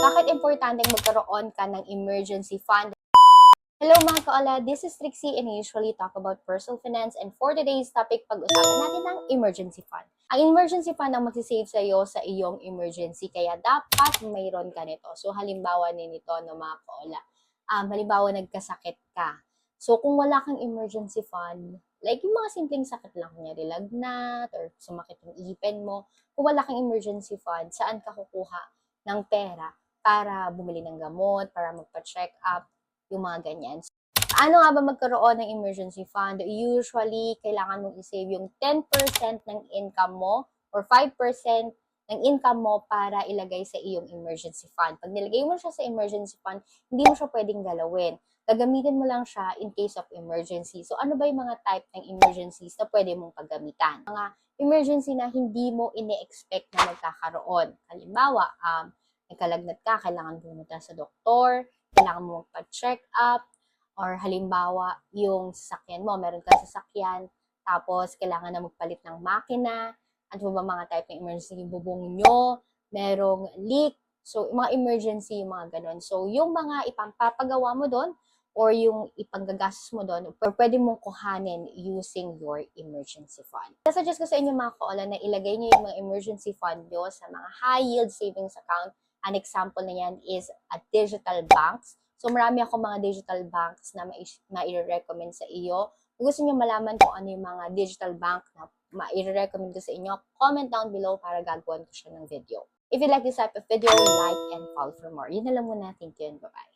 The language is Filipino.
Bakit importante magkaroon ka ng emergency fund? Hello mga kaola, this is Trixie and I usually talk about personal finance, and for today's topic, pag-usapan natin ang emergency fund. Ang emergency fund ang magsisave sa iyo sa iyong emergency, kaya dapat mayroon ka nito. So halimbawa nito no mga kaola, halimbawa nagkasakit ka. So kung wala kang emergency fund, like yung mga simpleng sakit lang, kunyari lagnat or sumakit yung ipin mo, kung wala kang emergency fund, saan ka kukuha ng pera para bumili ng gamot, para magpa-check up, yung mga ganyan. Ano nga ba magkaroon ng emergency fund? Usually, kailangan mong i-save yung 10% ng income mo or 5% ng income mo para ilagay sa iyong emergency fund. Pag nilagay mo siya sa emergency fund, hindi mo siya pwedeng galawin. Gagamitin mo lang siya in case of emergency. So, ano ba yung mga type ng emergencies na pwede mong paggamitan? Mga emergency na hindi mo ine-expect na magkakaroon. Halimbawa, nagkalagnat ka, kailangan pumunta sa doktor, kailangan mo magpa-check up, or halimbawa, yung sasakyan mo, meron kang sasakyan, tapos kailangan na magpalit ng makina, ano ba mga type ng emergency, yung bubong nyo, merong leak, so mga emergency, yung mga ganun. So yung mga ipampapagawa mo doon, or yung ipanggagastos mo doon, pwede mong kuhanin using your emergency fund. Suggest ko sa inyo mga kaola na ilagay nyo yung mga emergency fund nyo sa mga high yield savings account. An example na yan is a digital banks. So marami ako mga digital banks na mai-recommend sa iyo. Kung gusto niyo malaman kung ano yung mga digital bank na mai-recommend ko sa inyo, comment down below para gagawin ko siya ng video. If you like this type of video, like and follow for more. Yun na lang muna. Thank you and bye-bye.